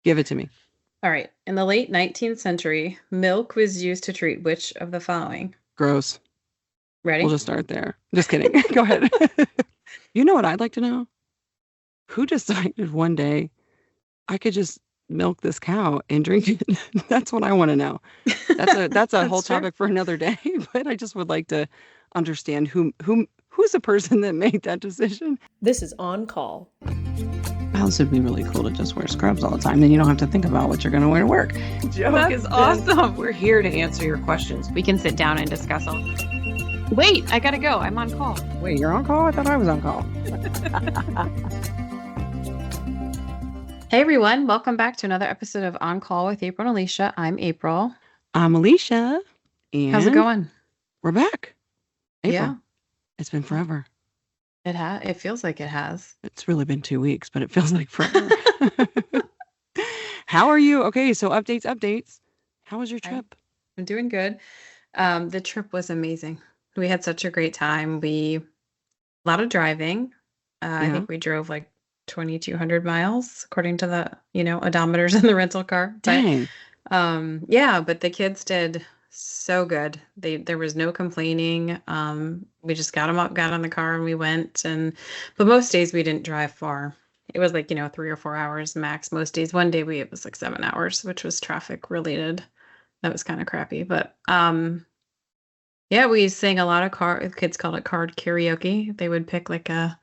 Give it to me. All right. In the late 19th century, milk was used to treat which of the following? Gross. We'll Ready? just start there. Just kidding. Go ahead. You know what I'd like to know? Who decided one day I could just milk this cow and drink it? That's what I want to know. That's a whole That's true. topic for another day, but I just would like to understand who's the person that made that decision. This is On Call. Else it'd be really cool to just wear scrubs all the time. Then you don't have to think about what you're going to wear to work. Joke is awesome. We're here to answer your questions. We can sit down and discuss all. Wait, I gotta go. I'm on call. Wait, you're on call? I thought I was on call. Hey everyone, welcome back to another episode of On Call with April and Alicia. I'm April. I'm Alicia. And how's it going? We're back. April. Yeah. It's been forever. It feels like it has. It's really been 2 weeks, but it feels like forever. How are you? Okay, so updates. How was your trip? I'm doing good. The trip was amazing. We had such a great time. A lot of driving. I think we drove like 2,200 miles according to the, odometers in the rental car. Dang. But the kids did so good. There was no complaining. We just got them up, got on the car, and we went. But most days we didn't drive far. It was like 3 or 4 hours max. Most days, one day it was like 7 hours, which was traffic related. That was kind of crappy. But we sang a lot of kids called it card karaoke. They would pick like a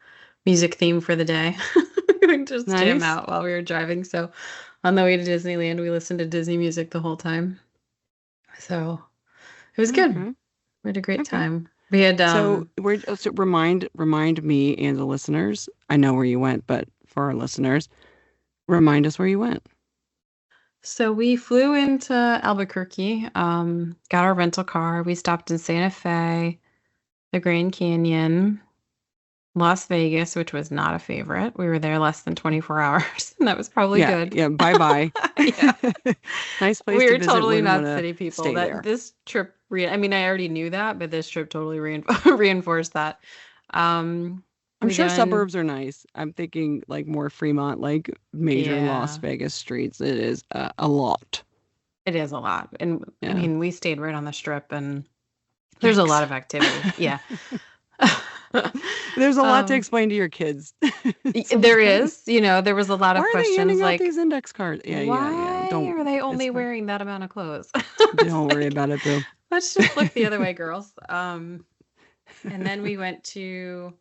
music theme for the day. We would just jam out while we were driving. So on the way to Disneyland, we listened to Disney music the whole time. So it was good. We had a great time. We had so remind me and the listeners. I know where you went, but for our listeners, remind us where you went. So we flew into Albuquerque, got our rental car. We stopped in Santa Fe, the Grand Canyon, Las Vegas, which was not a favorite. We were there less than 24 hours, and that was probably good. Yeah, bye-bye. Nice place to visit. We were totally not city people. This trip, I already knew that, but this trip totally reinforced that. I'm sure suburbs are nice. I'm thinking like more Fremont, like major Las Vegas streets. It is a lot. It is a lot. And we stayed right on the Strip, and there's a lot of activity. Yeah. There's a lot to explain to your kids. There is, there was a lot of questions. Why are they handing like out these index cards? Why are they only wearing that amount of clothes? Don't worry about it, boo. Let's just look the other way, girls. And then we went to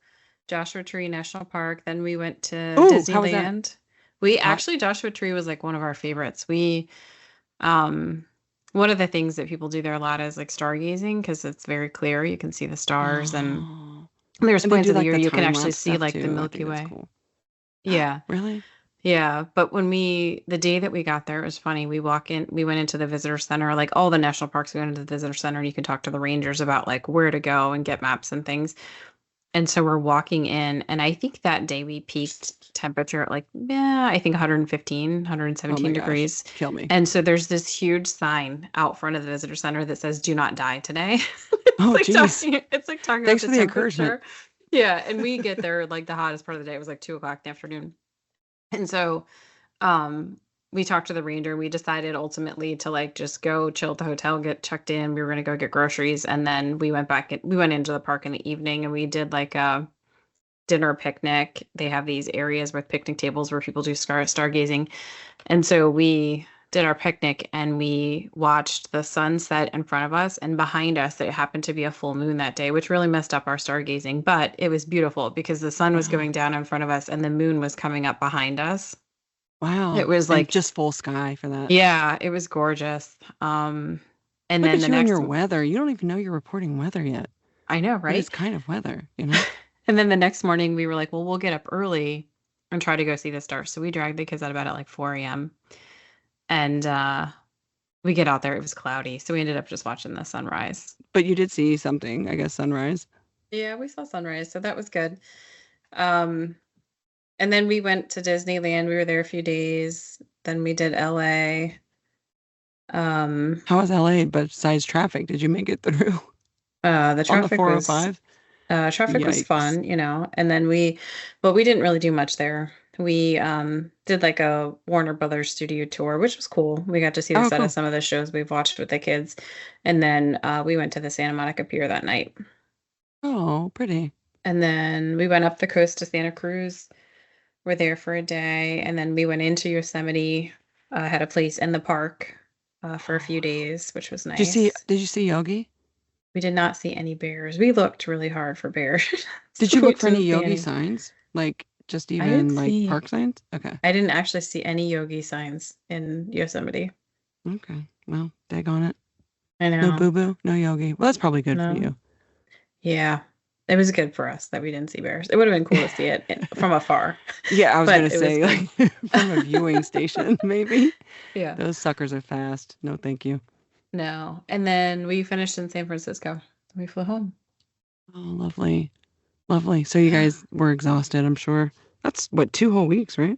Joshua Tree National Park. Then we went to Disneyland. Joshua Tree was like one of our favorites. One of the things that people do there a lot is like stargazing, because it's very clear. You can see the stars, and there's points of the year you can actually see like the Milky Way. Cool. Yeah. Really? Yeah. But the day that we got there, it was funny. We went into the visitor center, like all the national parks, we went into the visitor center, and you can talk to the rangers about like where to go and get maps and things. And so we're walking in, and I think that day we peaked temperature at I think 115, 117 degrees. Gosh, kill me. And so there's this huge sign out front of the visitor center that says, "Do not die today." It's like talking Thanks about for the encouragement. Yeah. And we get there, like the hottest part of the day. It was like 2:00 in the afternoon. And so, we talked to the ranger. We decided ultimately to like just go chill at the hotel, get checked in. We were going to go get groceries. And then we went into the park in the evening, and we did like a dinner picnic. They have these areas with picnic tables where people do stargazing. And so we did our picnic, and we watched the sunset in front of us, and behind us, it happened to be a full moon that day, which really messed up our stargazing, but it was beautiful because the sun was going down in front of us and the moon was coming up behind us. Wow. It was like just full sky for that. Yeah, it was gorgeous. And Look then at you and your weather. You don't even know you're reporting weather yet. I know, right? It's kind of weather, And then the next morning we were like, well, we'll get up early and try to go see the stars. So we dragged the kids out of bed at like 4 a.m. And we get out there. It was cloudy. So we ended up just watching the sunrise. But you did see something, I guess, sunrise. Yeah, we saw sunrise. So that was good. And then we went to Disneyland. We were there a few days. Then we did LA. How was LA besides traffic? Did you make it through? The traffic on the 405? Traffic was fun, And then we didn't really do much there. we did like a Warner Brothers studio tour, which was cool. We got to see the Oh, set of cool. some of the shows we've watched with the kids. And then we went to the Santa Monica Pier that night. Oh, pretty. And then we went up the coast to Santa Cruz. We're there for a day. And then we went into Yosemite, had a place in the park for a Oh, few wow. days, which was Did you see nice. did you see Yogi? We did not see any bears. We looked really hard for bears. Did you We look for any didn't see Yogi any. signs? Like just I didn't even like see park signs? Okay. I didn't actually see any yogi signs in Yosemite. Okay. Well, daggone it. I No know. boo-boo, no Yogi. Well, that's probably good for No. you. Yeah. It was good for us that we didn't see bears. It would have been cool to see it from afar, Yeah, I was gonna but it was say good. like from a viewing station, maybe. Yeah. Those suckers are fast. No, thank you. No. And then we finished in San Francisco. We flew home. Oh, lovely. Lovely. So you Yeah. guys were exhausted, I'm sure. That's what, 2 whole weeks, right?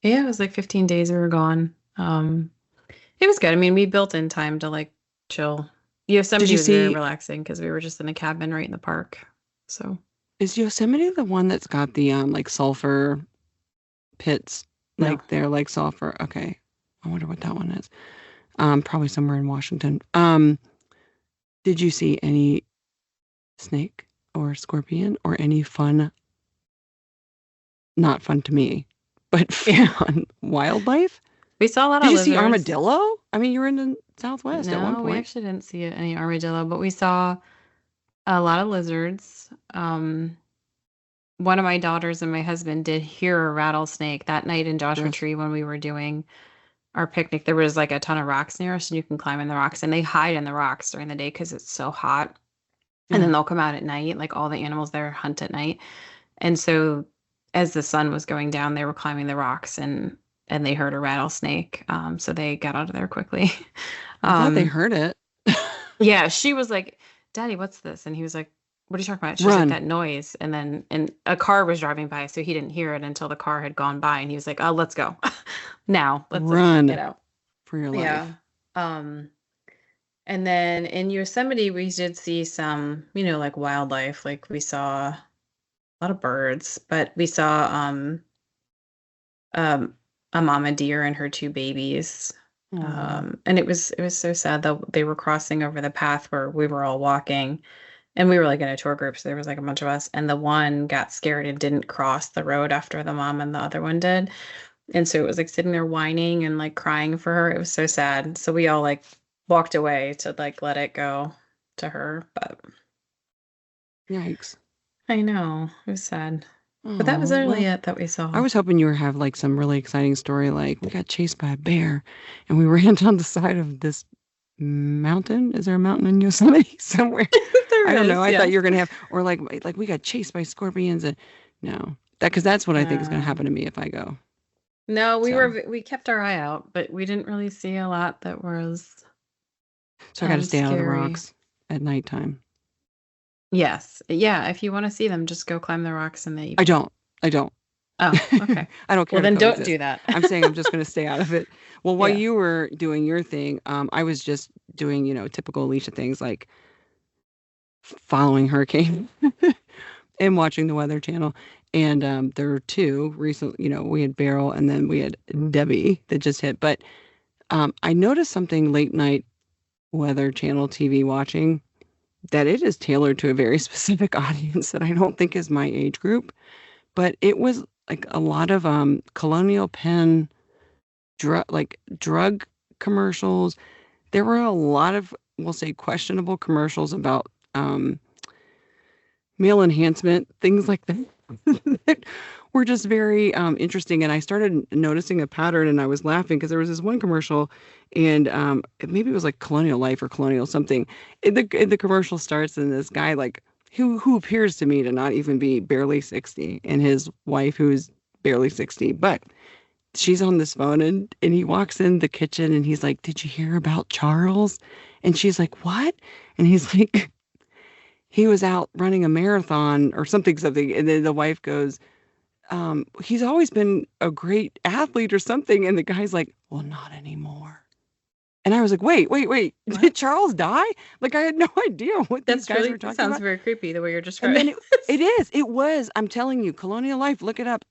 Yeah, it was like 15 days we were gone. It was good. I mean, we built in time to like chill. Did Yosemite you was very see, relaxing because we were just in a cabin right in the park. So, is Yosemite the one that's got the like sulfur pits? no. Like they're like sulfur. Okay. I wonder what that one is. Probably somewhere in Washington. Did you see any snake or scorpion or any fun, not fun to me, but Yeah. fun wildlife? We saw a lot Did of you see lizards. armadillo? I mean, you were in the Southwest at one No, we point. actually didn't see any armadillo, but we saw a lot of lizards. One of my daughters and my husband did hear a rattlesnake that night in Joshua Yes. Tree when we were doing our picnic. There was like a ton of rocks near us, and you can climb in the rocks, and they hide in the rocks during the day because it's so hot. And then Yeah. they'll come out at night, like all the animals there hunt at night. And so as the sun was going down, they were climbing the rocks and they heard a rattlesnake. So they got out of there quickly. I'm glad they Um, heard it. Yeah, she was like, "Daddy, what's this?" And he was like, "What are you talking about?" She was like, Run. "That noise." And a car was driving by, so he didn't hear it until the car had gone by, and he was like, "Oh, let's go now. Let's get Run out." for your Yeah. life. Um, and then in Yosemite, we did see some, like wildlife. Like we saw a lot of birds, but we saw um a mama deer and her two babies. Oh, And it was so sad that they were crossing over the path where we were all walking. And we were like in a tour group, so there was like a bunch of us, and the one got scared and didn't cross the road after the mom and the other one did. And so it was like sitting there whining and like crying for her. It was so sad. So we all like walked away to like let it go to her. But yikes. I know, it was sad. But that was Oh, really well, it that we I saw. was hoping you would have like some really exciting story like we got chased by a bear and we ran down the side of this mountain. Is there a mountain in Yosemite somewhere? There I don't know. is, I thought yes. you were gonna have or like we got chased by scorpions and no. That because that's what I think is gonna No. happen to me if I go. No, So we kept our eye out, but we didn't really see a lot that was so I gotta stay out of the scary. rocks at nighttime. Yes. Yeah, if you wanna see them, just go climb the rocks in the I evening. don't. I don't. Oh, okay. I don't Well, care to then don't coexist. do that. I'm saying I'm just going to stay out of it. Well, while Yeah. you were doing your thing, I was just doing, typical Alicia things like following hurricane and watching the Weather Channel. And there were two recent, we had Beryl and then we had Debbie that just hit. But I noticed something late night Weather Channel TV watching that it is tailored to a very specific audience that I don't think is my age group. But it was like a lot of Colonial Penn drug commercials. There were a lot of, we'll say, questionable commercials about um, male enhancement, things like that, that were just very interesting. And I started noticing a pattern, and I was laughing because there was this one commercial, and maybe it was like Colonial Life or Colonial something. In the commercial starts, and this guy like who appears to me to not even be barely 60, and his wife who's barely 60, but she's on this phone and he walks in the kitchen and he's like, "Did you hear about Charles?" And she's like, "What?" And he's like, "He was out running a marathon or something." And then the wife goes, "He's always been a great athlete or something." And the guy's like, "Well, not anymore." And I was like, wait, What? did Charles die? Like, I had no idea what these That's guys really were talking sounds about. very creepy the way you're And describing then it was, I'm telling you, Colonial Life, look it up.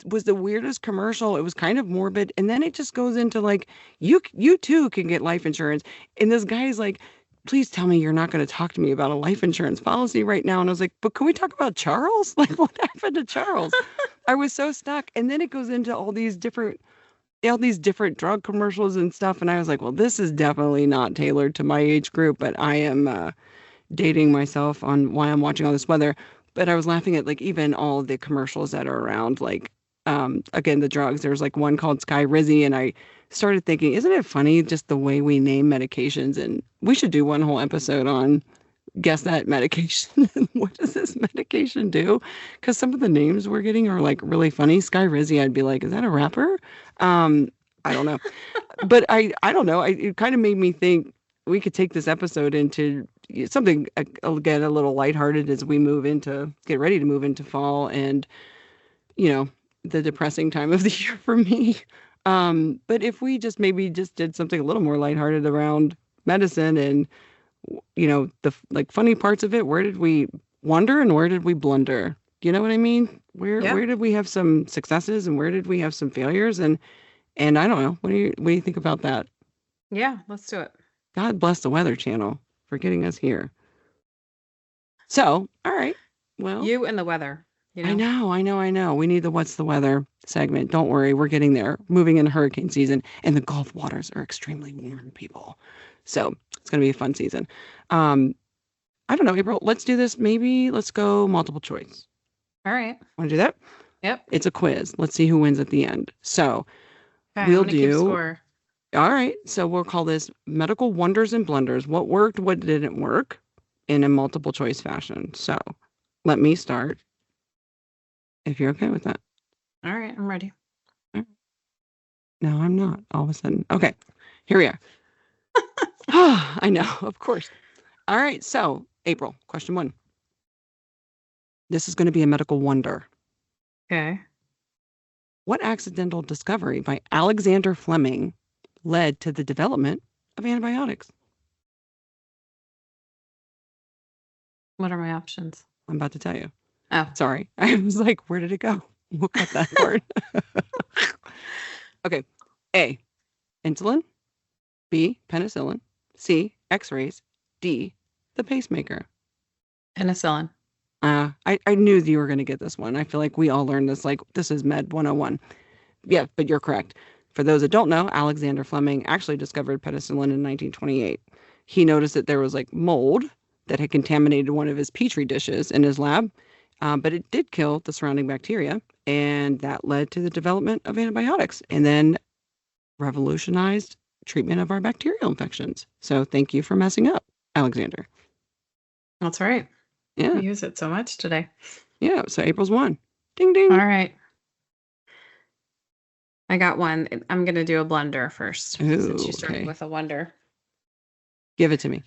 Was the weirdest commercial. It was kind of morbid. And then it just goes into like, you too can get life insurance. And this guy is like, please tell me you're not going to talk to me about a life insurance policy right now. And I was like, but can we talk about Charles? Like, what happened to Charles? I was so stuck. And then it goes into all these different drug commercials and stuff. And I was like, well, this is definitely not tailored to my age group, but I am dating myself on why I'm watching all this weather. But I was laughing at like even all the commercials that are around, like again, the drugs. There's like one called Sky Rizzy, and I started thinking, isn't it funny just the way we name medications? And we should do one whole episode on guess that medication and what does this medication do? Because some of the names we're getting are like really funny. Sky Rizzy, I'd be like, is that a rapper? Um, I don't know. But I don't know. It kind of made me think we could take this episode into something again a little lighthearted as we get ready to move into fall and you know the depressing time of the year for me. But if we just maybe just did something a little more lighthearted around medicine and the like funny parts of it, where did we wonder and where did we blunder? You know what I mean? Yeah. Where did we have some successes and where did we have some failures? And I don't know. What do you think about that? Yeah, let's do it. God bless the Weather Channel for getting us here. So, all right. Well, You and the weather, you I know? know, I know. We need the What's the Weather segment. Don't worry, we're getting there. Moving into hurricane season, and the Gulf waters are extremely warm, people. So it's going to be a fun season. Um, I don't know, April. Let's do this. Maybe let's go multiple choice. All right. Want to do that? Yep. It's a quiz. Let's see who wins at the end. So Okay, I'm we'll gonna keep do. score. All right. So we'll call this medical wonders and blunders. What worked? What didn't work? In a multiple choice fashion. So let me start. If you're okay with that. All right, I'm ready. No, I'm not. All of a sudden. Okay. Here we are. I know, of course. All right. So, April, question 1. This is going to be a medical wonder. Okay. What accidental discovery by Alexander Fleming led to the development of antibiotics? What are my options? I'm about to tell you. Oh. Sorry. I was like, where did it go? We'll cut that part. Okay. A, insulin. B, penicillin. C, x-rays. D, the pacemaker. Penicillin. I knew that you were going to get this one. I feel like we all learned this, like, this is Med 101. Yeah, but you're correct. For those that don't know, Alexander Fleming actually discovered penicillin in 1928. He noticed that there was like mold that had contaminated one of his petri dishes in his lab, but it did kill the surrounding bacteria, and that led to the development of antibiotics and then revolutionized treatment of our bacterial infections. So thank you for messing up, Alexander. That's right. Yeah. We use it so much today. Yeah. So April's won. Ding, ding. All right. I got one. I'm going to do a blunder first since you started okay. with a wonder. Give it to me.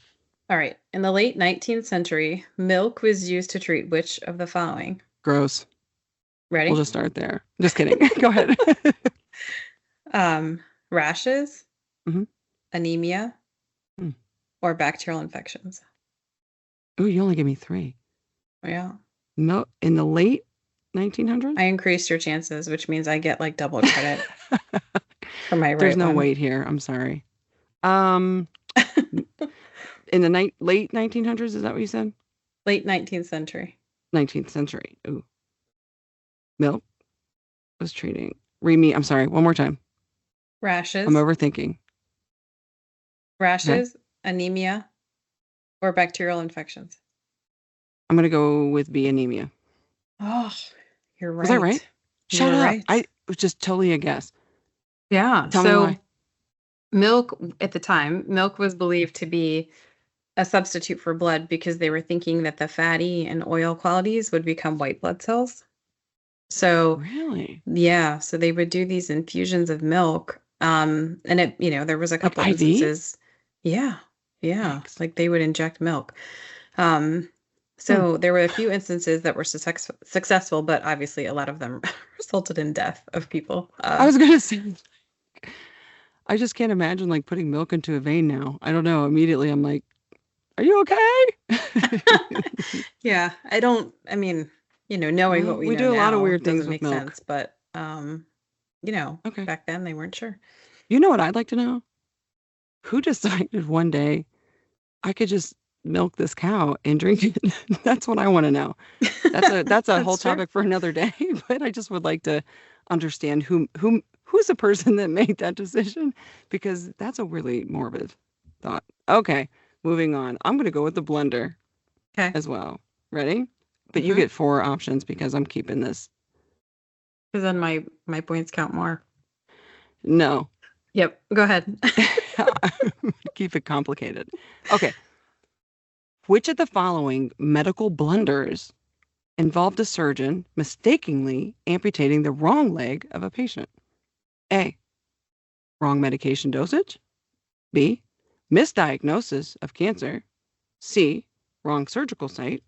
All right. In the late 19th century, milk was used to treat which of the following? Gross. Ready? We'll just start there. Just kidding. Go ahead. Rashes, Mhm. anemia, Mm. or bacterial infections. Oh, you only gave me 3. Yeah. No, in the late 1900s? I increased your chances, which means I get like double credit for my right There's no one. weight here. I'm sorry. In the late 1900s, is that what you said? Late 19th century. 19th century. Ooh. Milk was treating. Read me. I'm sorry. One more time. Rashes. I'm overthinking. Rashes, anemia, or bacterial infections. I'm going to go with B, anemia. Oh, you're right. Was that right? Shut You're up. right. I was just totally a guess. Yeah. Tell me why. Milk at the time, milk was believed to be a substitute for blood because they were thinking that the fatty and oil qualities would become white blood cells. So Really? yeah, so they would do these infusions of milk. And it, there was a couple IV? instances. Yeah. Yeah. Thanks. Like they would inject milk. So there were a few instances that were successful, but obviously a lot of them resulted in death of people. I was going to say, I just can't imagine like putting milk into a vein now. I don't know. Immediately I'm like, are you okay? Yeah, I mean, knowing what Well, we we know do a lot of now weird things doesn't with make milk. sense, but Okay. back then they weren't sure. You know what I'd like to know? Who decided one day I could just milk this cow and drink it? That's what I want to know. That's a whole That's true. topic for another day, but I just would like to understand who's the person that made that decision because that's a really morbid thought. Okay, moving on. I'm going to go with the blender Okay. as well. Ready? But you Mm-hmm. get 4 options because I'm keeping this. Because then my points count more. No. Yep. Go ahead. Keep it complicated. Okay. Which of the following medical blunders involved a surgeon mistakenly amputating the wrong leg of a patient? A. Wrong medication dosage. B. Misdiagnosis of cancer. C. Wrong surgical site.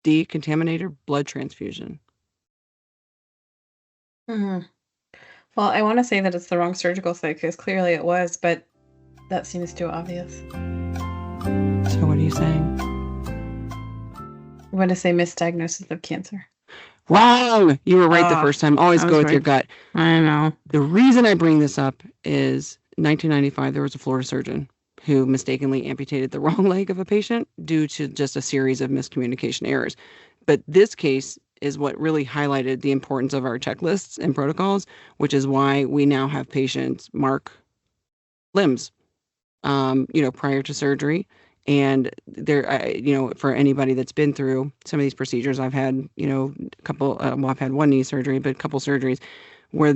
D. Contaminated blood transfusion. Mhm. Well, I want to say that it's the wrong surgical site because clearly it was, but that seems too obvious. So what are you saying? I'm going to say misdiagnosis of cancer. Wrong! You were right the Ah, first time. Always I go was with your right. gut. I know. The reason I bring this up is 1995, there was a Florida surgeon who mistakenly amputated the wrong leg of a patient due to just a series of miscommunication errors. But this case is what really highlighted the importance of our checklists and protocols, which is why we now have patients mark limbs, prior to surgery. And for anybody that's been through some of these procedures, I've had, a couple, I've had one knee surgery, but a couple surgeries where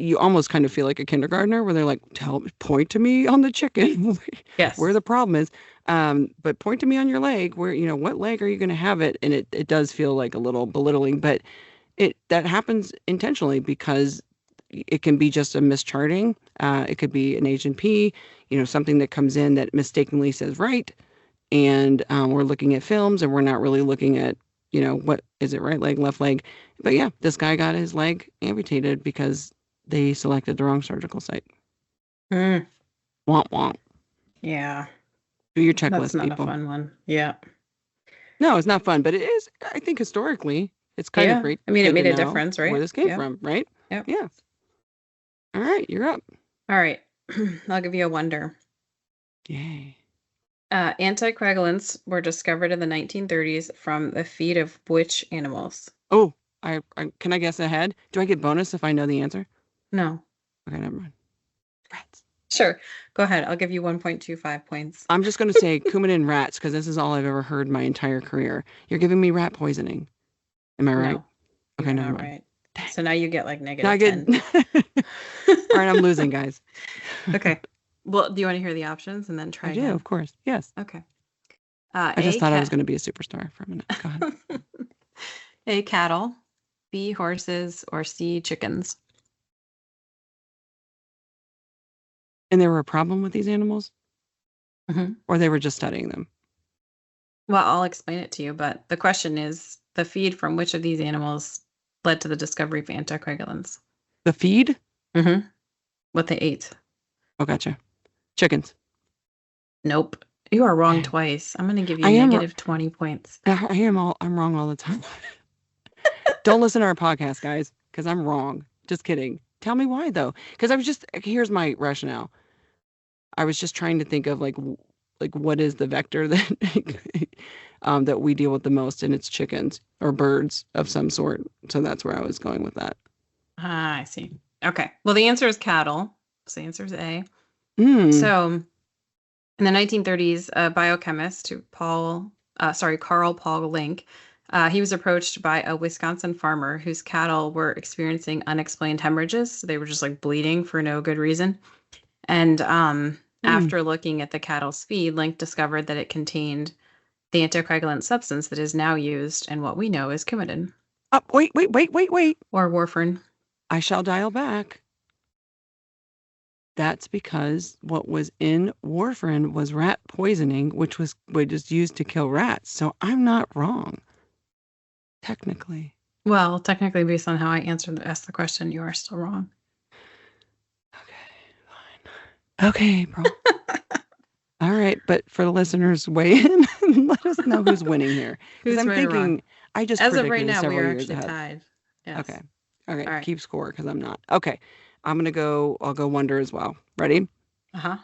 you almost kind of feel like a kindergartner where they're like, point to me on the chicken where Yes. the problem is. But point to me on your leg where, what leg are you going to have it? And it does feel like a little belittling, but that happens intentionally because it can be just a mischarting. It could be an H&P, something that comes in that mistakenly says right. And we're looking at films and we're not really looking at, what is it, right leg, left leg. But yeah, this guy got his leg amputated because they selected the wrong surgical site. Mm, Womp womp. yeah. Do your That's checklist, not a people. fun one. Yeah. No, it's not fun, but it is, I think historically, it's kind of Yeah. great, I mean, it good to made a know difference, where right? this came Yeah. from, right? Yep. Yeah. All right, you're up. All right. I'll give you a wonder. Yay. Anticoagulants were discovered in the 1930s from the feet of which animals? Oh, I can I guess ahead? Do I get bonus if I know the answer? No. Okay, never mind. Rats. Sure. Go ahead. I'll give you 1.25 points. I'm just going to say coumadin rats because this is all I've ever heard my entire career. You're giving me rat poisoning. Am I right? No, Okay, you're never not mind. right. Dang. So now you get like Now I negative get. 10. All right, I'm losing, guys. Okay. Well, do you want to hear the options and then try I do, again? of course. Yes. Okay. I just A thought I was cat. going to be a superstar for a minute. Go ahead. A cattle, B horses, or C chickens. And there were a problem with these animals, Hmm. or they were just studying them. Well, I'll explain it to you, but the question is the feed from which of these animals led to the discovery of anticoagulants? The feed? Mm-hmm. What they ate. Oh, gotcha. Chickens. Nope. You are wrong Dang. twice. I'm going to give you I am. negative 20 points. I'm wrong all the time. Don't listen to our podcast, guys, because I'm wrong. Just kidding. Tell me why though, because here's my rationale. I was just trying to think of like what is the vector that that we deal with the most, and it's chickens or birds of some sort. So that's where I was going with that. Ah, I see. Okay. Well, the answer is cattle. So the answer is A. Mm. So in the 1930s, a biochemist, Carl Paul Link, he was approached by a Wisconsin farmer whose cattle were experiencing unexplained hemorrhages. So they were just like bleeding for no good reason. And after looking at the cattle's feed, Link discovered that it contained the anticoagulant substance that is now used in what we know as Coumadin. Wait. Or warfarin. I shall dial back. That's because what was in warfarin was rat poisoning, which was used to kill rats. So I'm not wrong. Technically. Well, based on how I asked the question, you are still wrong. Okay, fine. Okay, April. All right, but for the listeners, weigh in and let us know who's winning here. Because Who's I'm right or wrong? thinking I just As of right predicted it now, we several are years actually ahead. tied. Okay. Yes. Okay. All right. Keep score because I'm not. Okay. I'll go wonder as well. Ready? Uh-huh.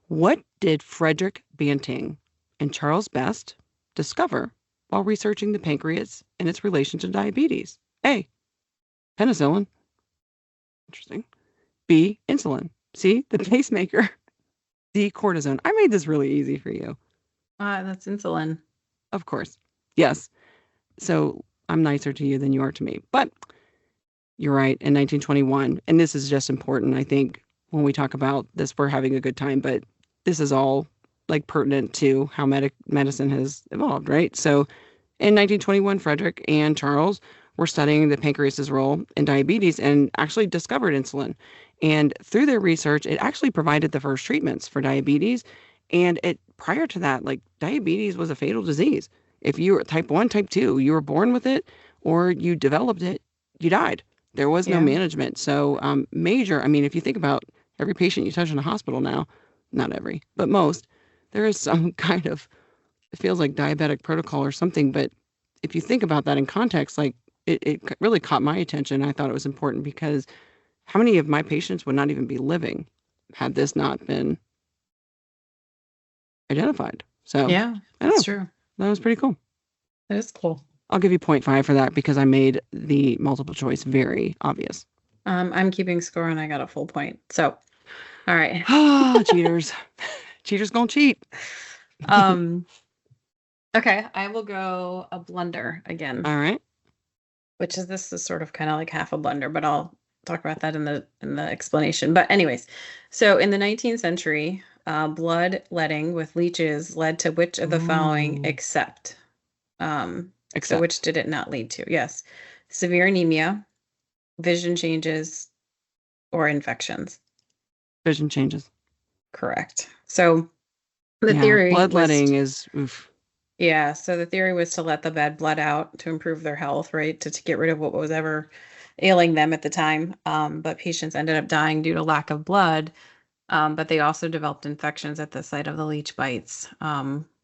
What did Frederick Banting and Charles Best discover while researching the pancreas and its relation to diabetes? A. Penicillin. Interesting. B. Insulin. C. The pacemaker. D. Cortisone. I made this really easy for you. That's insulin. Of course. Yes. So I'm nicer to you than you are to me. But you're right. In 1921, and this is just important, I think, when we talk about this, we're having a good time, but this is all like pertinent to how medicine has evolved, right? So in 1921, Frederick and Charles were studying the pancreas's role in diabetes and actually discovered insulin. And through their research, it actually provided the first treatments for diabetes. And it prior to that, like diabetes was a fatal disease. If you were type 1, type 2, you were born with it or you developed it, you died. There was no Yeah. management. So major, I mean, if you think about every patient you touch in a hospital now, not every, but most, there is some kind of it feels like diabetic protocol or something. But if you think about that in context, like it really caught my attention. I thought it was important because how many of my patients would not even be living had this not been identified? So Yeah, I don't that's know. true. That was pretty cool. That is cool. I'll give you 0.5 for that because I made the multiple choice very obvious. I'm keeping score and I got a full point. So, all right. Ah, cheaters. Cheaters gonna cheat. Um, okay, I will go a blunder again, All right. which is this is sort of kind of like half a blunder, but I'll talk about that in the explanation. But anyways, so in the 19th century, bloodletting with leeches led to which of the following Ooh. except? So which Except did it not lead to? Yes, severe anemia, vision changes, or infections. vision changes. Correct. So the Yeah. theory was Bloodletting is oof. yeah, so the theory was to let the bad blood out to improve their health, right? To get rid of what was ever ailing them at the time. But patients ended up dying due to lack of blood. But they also developed infections at the site of the leech bites,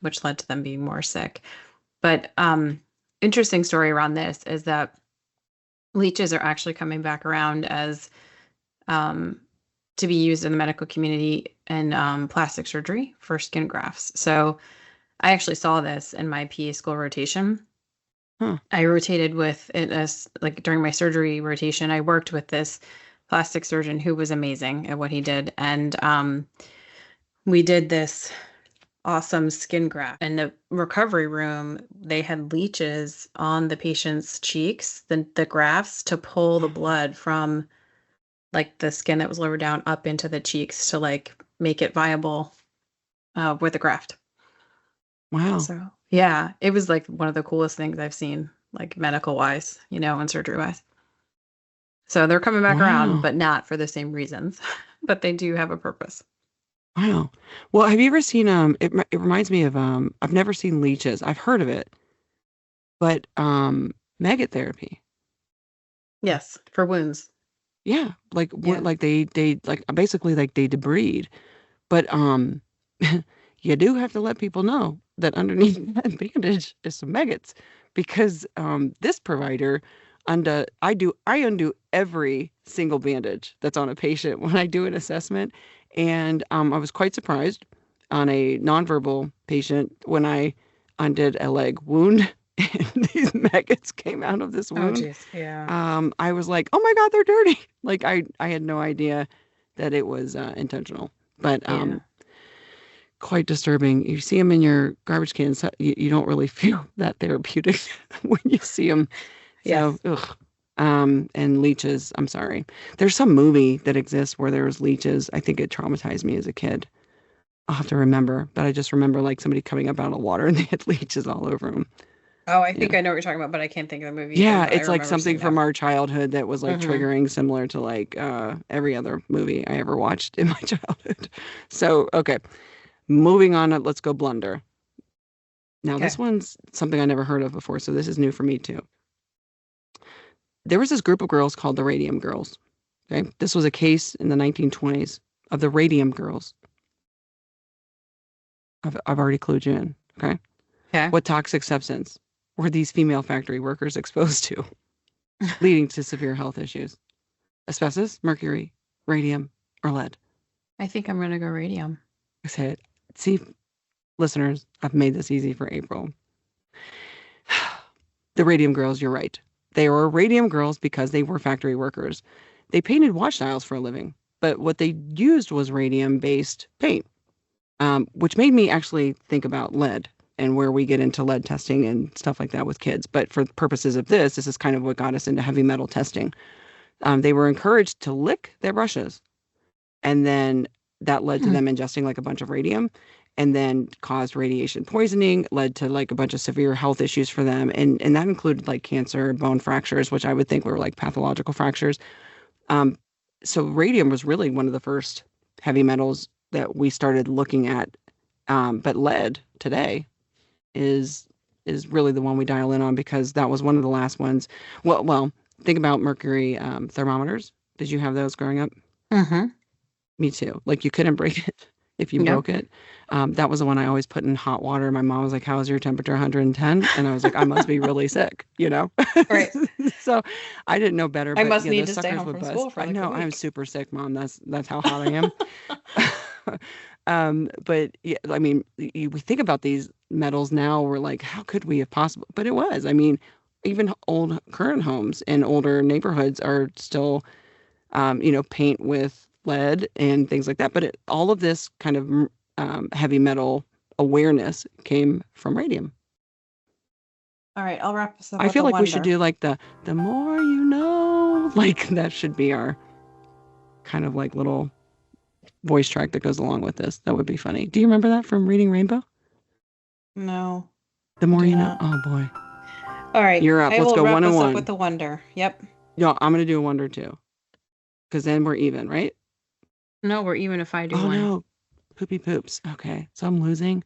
which led to them being more sick. But interesting story around this is that leeches are actually coming back around as um, to be used in the medical community in plastic surgery for skin grafts. So I actually saw this in my PA school rotation. Huh. I rotated with it as like during my surgery rotation, I worked with this plastic surgeon who was amazing at what he did. And we did this awesome skin graft. In the recovery room, they had leeches on the patient's cheeks, the grafts to pull the blood from like the skin that was lower down up into the cheeks to like make it viable with the graft. Wow. So yeah, it was like one of the coolest things I've seen, like medical wise, and surgery wise. So they're coming back around, Wow. but not for the same reasons, but they do have a purpose. Wow. Well, have you ever seen it reminds me of I've never seen leeches. I've heard of it, but maggot therapy. Yes, for wounds. Yeah, like Yeah. like they like basically like they debride. But you do have to let people know that underneath that bandage is some maggots because this provider I undo every single bandage that's on a patient when I do an assessment. And I was quite surprised on a nonverbal patient when I undid a leg wound and these maggots came out of this Oh, wound. geez. Yeah. I was like, oh my God, they're dirty. Like I had no idea that it was intentional. But Yeah. quite disturbing. You see them in your garbage cans, you don't really feel that therapeutic when you see them. So, Yes. ugh. And leeches, I'm sorry. There's some movie that exists where there was leeches. I think it traumatized me as a kid. I'll have to remember, but I just remember like somebody coming up out of water and they had leeches all over them. Oh, I Yeah. think I know what you're talking about, but I can't think of the movie either, Yeah, but I it's like remember something seeing from that. our childhood that was like Hmm. triggering, similar to like every other movie I ever watched in my childhood. So, okay, moving on. Let's go blunder. Now, this Okay. one's something I never heard of before, so this is new for me too. There was this group of girls called the Radium Girls. Okay, this was a case in the 1920s of the radium girls. I've already clued you in. Okay. Okay. What toxic substance were these female factory workers exposed to, leading to severe health issues? Asbestos, mercury, radium, or lead? I think I'm gonna go radium. I said, see, listeners, I've made this easy for April. The radium girls, you're right. They were radium girls because they were factory workers. They painted watch dials for a living, but what they used was radium-based paint, which made me actually think about lead and where we get into lead testing and stuff like that with kids. But for purposes of this is kind of what got us into heavy metal testing. They were encouraged to lick their brushes, and then that led to them ingesting like a bunch of radium, and then caused radiation poisoning, led to like a bunch of severe health issues for them. And that included like cancer, bone fractures, which I would think were like pathological fractures. So radium was really one of the first heavy metals that we started looking at. But lead today is really the one we dial in on, because that was one of the last ones. Well, think about mercury thermometers. Did you have those growing up? Mm-hmm. Me too. Like you couldn't break it if you broke it. That was the one I always put in hot water. My mom was like, "How is your temperature?" 110. And I was like, I must be really sick, you know? Right. So I didn't know better. I but, must yeah, need those to stay suckers home would from buzz. school for like I know. a week. I'm super sick, Mom. That's how hot I am. But yeah, I mean, we think about these metals now, we're like, how could we have possible? But it was. I mean, even old current homes in older neighborhoods are still, paint with lead and things like that. But all of this kind of heavy metal awareness came from radium. All right, I'll wrap this up. I with feel a like we should wonder. do like the more you know, like that should be our kind of like little voice track that goes along with this. That would be funny. Do you remember that from Reading Rainbow? No. The more do you know. not. Oh boy. All right. You're up. I Let's will go wrap one and us up one. with the wonder. Yep. No, I'm gonna do a wonder too, because then we're even, right? No, we're even if I do Oh one. no, poopy poops. Okay, so I'm losing.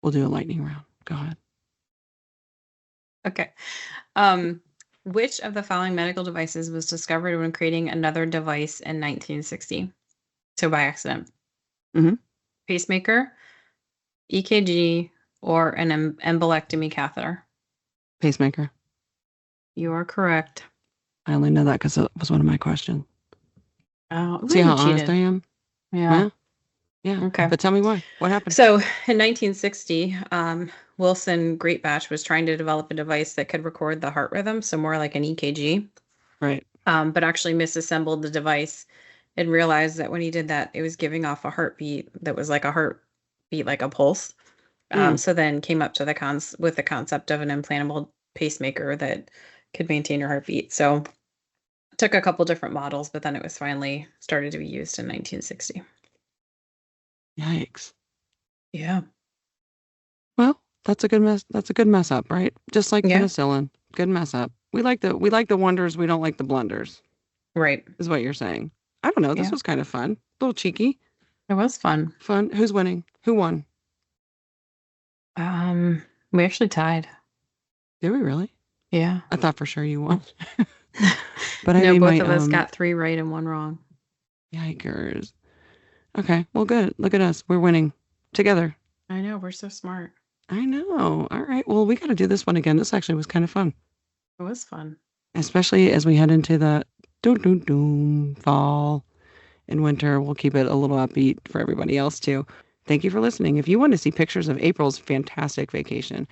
We'll do a lightning round. Go ahead. Okay. Which of the following medical devices was discovered when creating another device in 1960? So by accident. Mhm. Pacemaker, EKG, or an embolectomy catheter? Pacemaker. You are correct. I only know that because it was one of my questions. Oh, See you how cheated. honest I am? Yeah. Well, yeah. Okay. But tell me why. What happened? So in 1960, Wilson Greatbatch was trying to develop a device that could record the heart rhythm, so more like an EKG, Right. but actually misassembled the device and realized that when he did that, it was giving off a heartbeat that was like a heartbeat, like a pulse. So then came up to the concept of an implantable pacemaker that could maintain your heartbeat. So it took a couple different models, but then it was finally started to be used in 1960. Yikes. Yeah. Well, that's a good mess up, right? Just like Yeah. penicillin. Good mess up. We like the wonders, we don't like the blunders, Right. is what you're saying. I don't know. This Yeah. was kind of fun. A little cheeky. It was fun. Fun. Who's winning? Who won? We actually tied. Did we really? Yeah. I thought for sure you won. But I No, made both my of us got 3 right and 1 wrong. Yikers. Okay, well, good. Look at us. We're winning together. I know. We're so smart. I know. All right. Well, we got to do this one again. This actually was kind of fun, It was fun. especially as we head into the fall and winter. We'll keep it a little upbeat for everybody else too. Thank you for listening. If you want to see pictures of April's fantastic vacation,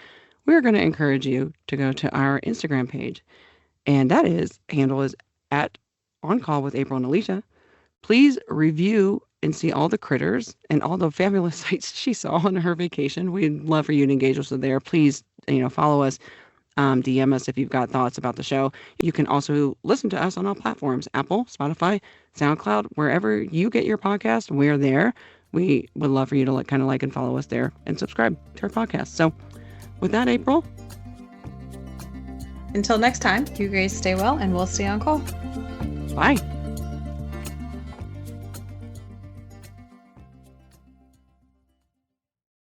we're going to encourage you to go to our Instagram page. And handle is at On Call with April and Alicia. Please review and see all the critters and all the fabulous sights she saw on her vacation. We'd love for you to engage with us there. Please, follow us, DM us if you've got thoughts about the show. You can also listen to us on all platforms, Apple, Spotify, SoundCloud, wherever you get your podcast, we're there. We would love for you to like and follow us there and subscribe to our podcast. So with that, April. Until next time, you guys stay well and we'll stay on call. Bye.